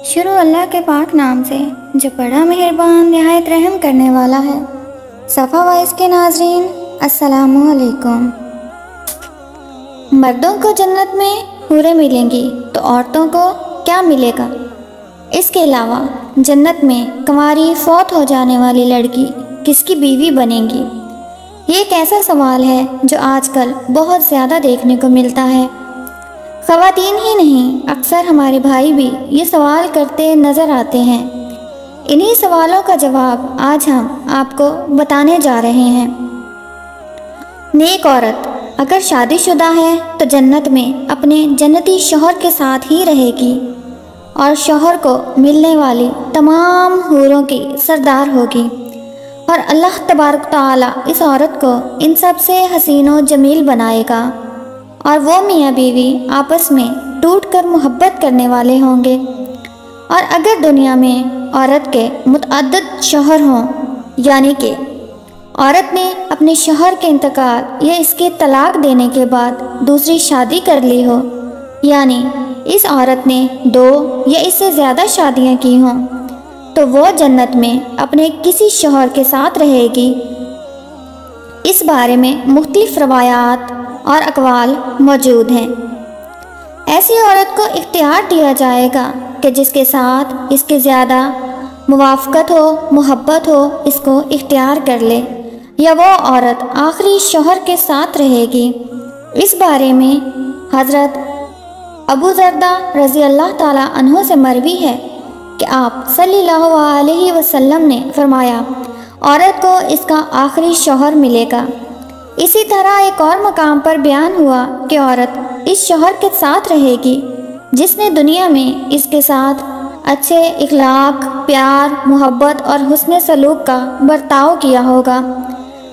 شروع اللہ کے پاک نام سے جو بڑا مہربان نہایت رحم کرنے والا ہے۔ صفحہ 22 کے ناظرین السلام علیکم۔ مردوں کو جنت میں حوریں ملیں گی تو عورتوں کو کیا ملے گا؟ اس کے علاوہ جنت میں کنواری فوت ہو جانے والی لڑکی کس کی بیوی بنے گی؟ یہ ایک ایسا سوال ہے جو آج کل بہت زیادہ دیکھنے کو ملتا ہے۔ خواتین ہی نہیں، اکثر ہمارے بھائی بھی یہ سوال کرتے نظر آتے ہیں۔ انہی سوالوں کا جواب آج ہم آپ کو بتانے جا رہے ہیں۔ نیک عورت اگر شادی شدہ ہے تو جنت میں اپنے جنتی شوہر کے ساتھ ہی رہے گی اور شوہر کو ملنے والی تمام حوروں کی سردار ہوگی، اور اللہ تبارک تعالیٰ اس عورت کو ان سب سے حسین و جمیل بنائے گا، اور وہ میاں بیوی آپس میں ٹوٹ کر محبت کرنے والے ہوں گے۔ اور اگر دنیا میں عورت کے متعدد شوہر ہوں، یعنی کہ عورت نے اپنے شوہر کے انتقال یا اس کے طلاق دینے کے بعد دوسری شادی کر لی ہو، یعنی اس عورت نے 2 یا اس سے زیادہ شادیاں کی ہوں، تو وہ جنت میں اپنے کسی شوہر کے ساتھ رہے گی۔ اس بارے میں مختلف روایات اور اقوال موجود ہیں۔ ایسی عورت کو اختیار دیا جائے گا کہ جس کے ساتھ اس کے زیادہ موافقت ہو، محبت ہو، اس کو اختیار کر لے، یا وہ عورت آخری شوہر کے ساتھ رہے گی۔ اس بارے میں حضرت ابو درداء رضی اللہ تعالیٰ عنہ سے مروی ہے کہ آپ صلی اللہ علیہ وسلم نے فرمایا، عورت کو اس کا آخری شوہر ملے گا۔ اسی طرح ایک اور مقام پر بیان ہوا کہ عورت اس شوہر کے ساتھ رہے گی جس نے دنیا میں اس کے ساتھ اچھے اخلاق، پیار، محبت اور حسن سلوک کا برتاؤ کیا ہوگا،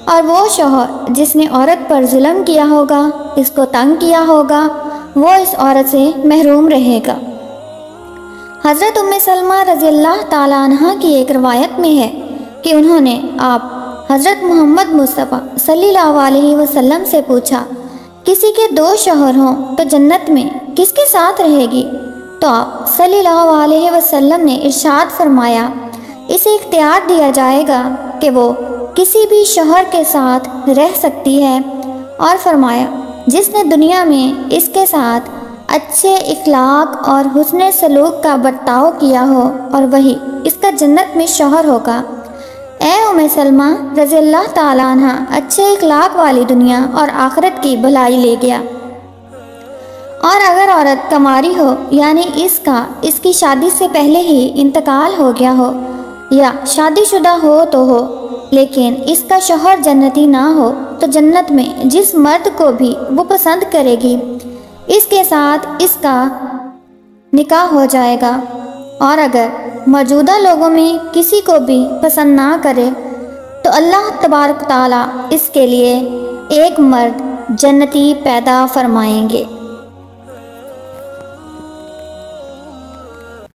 اور وہ شوہر جس نے عورت پر ظلم کیا ہوگا، اس کو تنگ کیا ہوگا، وہ اس عورت سے محروم رہے گا۔ حضرت ام سلمہ رضی اللہ تعالیٰ عنہ کی ایک روایت میں ہے کہ انہوں نے آپ حضرت محمد مصطفیٰ صلی اللہ علیہ وسلم سے پوچھا، کسی کے 2 شوہر ہوں تو جنت میں کس کے ساتھ رہے گی؟ تو آپ صلی اللہ علیہ وسلم نے ارشاد فرمایا، اسے اختیار دیا جائے گا کہ وہ کسی بھی شوہر کے ساتھ رہ سکتی ہے، اور فرمایا جس نے دنیا میں اس کے ساتھ اچھے اخلاق اور حسن سلوک کا برتاؤ کیا ہو، اور وہی اس کا جنت میں شوہر ہوگا۔ اے ام سلمہ رضی اللہ تعالیٰ عنہ، اچھے اخلاق والی دنیا اور آخرت کی بھلائی لے گیا۔ اور اگر عورت کنواری ہو، یعنی اس کی شادی سے پہلے ہی انتقال ہو گیا ہو، یا شادی شدہ ہو تو ہو لیکن اس کا شوہر جنتی نہ ہو، تو جنت میں جس مرد کو بھی وہ پسند کرے گی اس کے ساتھ اس کا نکاح ہو جائے گا، اور اگر موجودہ لوگوں میں کسی کو بھی پسند نہ کرے تو اللہ تبارک تعالیٰ اس کے لیے ایک مرد جنتی پیدا فرمائیں گے۔